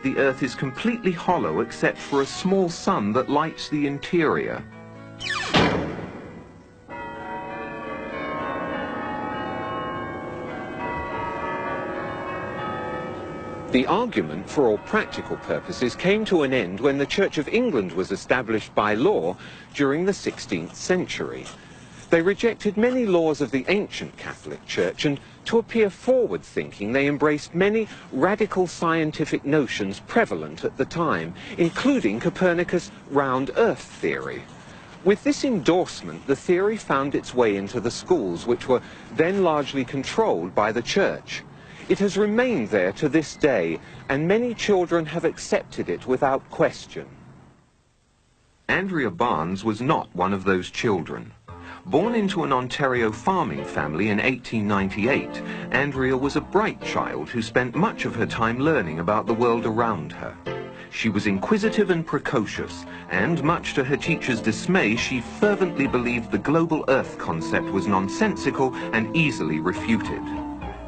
the Earth is completely hollow except for a small sun that lights the interior. The argument, for all practical purposes, came to an end when the Church of England was established by law during the 16th century. They rejected many laws of the ancient Catholic Church, and to appear forward-thinking, they embraced many radical scientific notions prevalent at the time, including Copernicus' round Earth theory. With this endorsement, the theory found its way into the schools, which were then largely controlled by the Church. It has remained there to this day, and many children have accepted it without question. Andrea Barnes was not one of those children. Born into an Ontario farming family in 1898, Andrea was a bright child who spent much of her time learning about the world around her. She was inquisitive and precocious, and much to her teacher's dismay, she fervently believed the global Earth concept was nonsensical and easily refuted.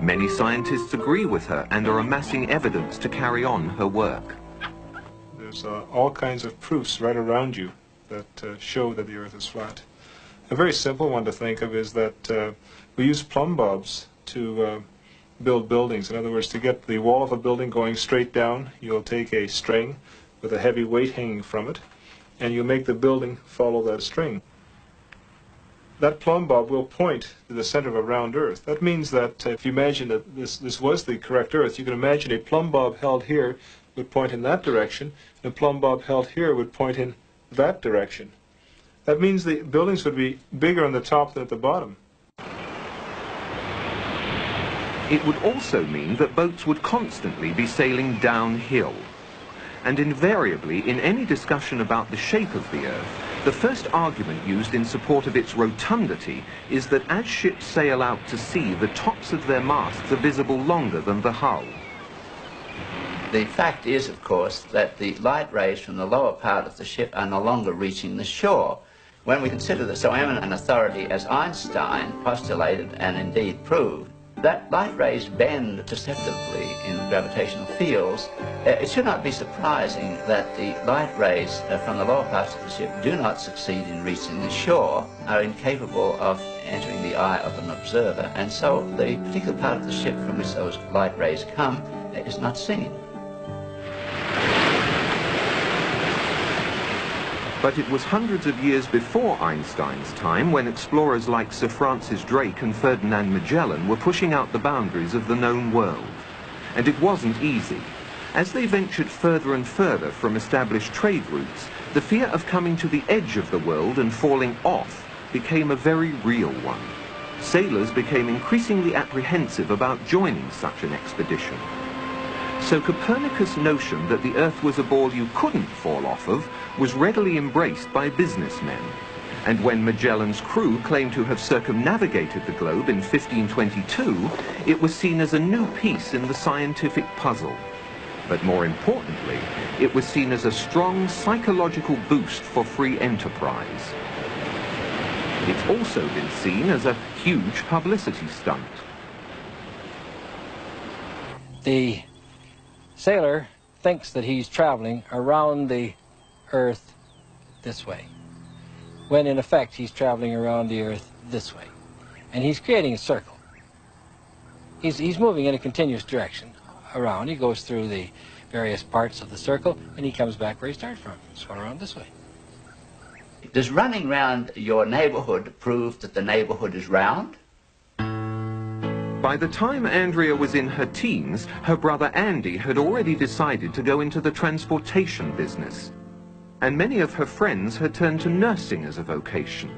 Many scientists agree with her and are amassing evidence to carry on her work. There's all kinds of proofs right around you that show that the Earth is flat. A very simple one to think of is that we use plumb bobs to build buildings. In other words, to get the wall of a building going straight down, you'll take a string with a heavy weight hanging from it, and you'll make the building follow that string. That plumb bob will point to the center of a round Earth. That means that if you imagine that this was the correct Earth, you can imagine a plumb bob held here would point in that direction, and a plumb bob held here would point in that direction. That means the buildings would be bigger on the top than at the bottom. It would also mean that boats would constantly be sailing downhill. And invariably, in any discussion about the shape of the Earth, the first argument used in support of its rotundity is that as ships sail out to sea, the tops of their masts are visible longer than the hull. The fact is, of course, that the light rays from the lower part of the ship are no longer reaching the shore. When we consider that so eminent an authority as Einstein postulated and indeed proved that light rays bend perceptibly in gravitational fields, it should not be surprising that the light rays from the lower parts of the ship do not succeed in reaching the shore, are incapable of entering the eye of an observer, and so the particular part of the ship from which those light rays come is not seen. But it was hundreds of years before Einstein's time when explorers like Sir Francis Drake and Ferdinand Magellan were pushing out the boundaries of the known world. And it wasn't easy. As they ventured further and further from established trade routes, the fear of coming to the edge of the world and falling off became a very real one. Sailors became increasingly apprehensive about joining such an expedition. So Copernicus' notion that the Earth was a ball you couldn't fall off of was readily embraced by businessmen. And when Magellan's crew claimed to have circumnavigated the globe in 1522, it was seen as a new piece in the scientific puzzle. But more importantly, it was seen as a strong psychological boost for free enterprise. It's also been seen as a huge publicity stunt. The sailor thinks that he's traveling around the Earth this way, when in effect he's traveling around the Earth this way. And he's creating a circle. He's moving in a continuous direction around. He goes through the various parts of the circle, and he comes back where he started from. He's going around this way. Does running round your neighborhood prove that the neighborhood is round? By the time Andrea was in her teens, her brother Andy had already decided to go into the transportation business. And many of her friends had turned to nursing as a vocation.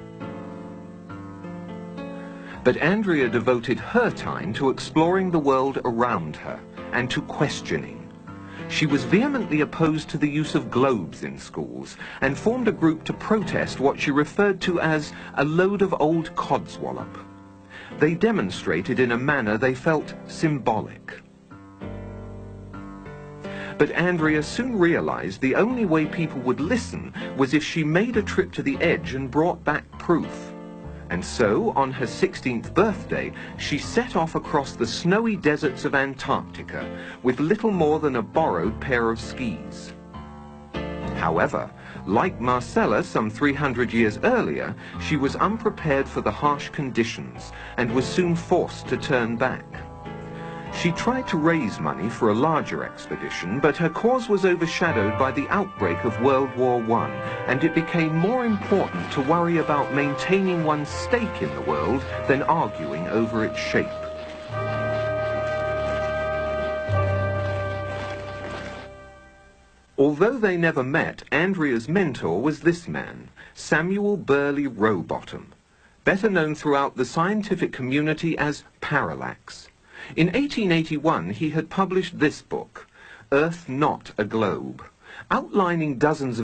But Andrea devoted her time to exploring the world around her and to questioning. She was vehemently opposed to the use of globes in schools and formed a group to protest what she referred to as a load of old codswallop. They demonstrated in a manner they felt symbolic. But Andrea soon realized the only way people would listen was if she made a trip to the edge and brought back proof. And so, on her 16th birthday, she set off across the snowy deserts of Antarctica with little more than a borrowed pair of skis. However, like Marcella some 300 years earlier, she was unprepared for the harsh conditions and was soon forced to turn back. She tried to raise money for a larger expedition, but her cause was overshadowed by the outbreak of World War I, and it became more important to worry about maintaining one's stake in the world than arguing over its shape. Although they never met, Andrea's mentor was this man, Samuel Burley Rowbottom, better known throughout the scientific community as Parallax. In 1881, he had published this book, Earth Not a Globe, outlining dozens of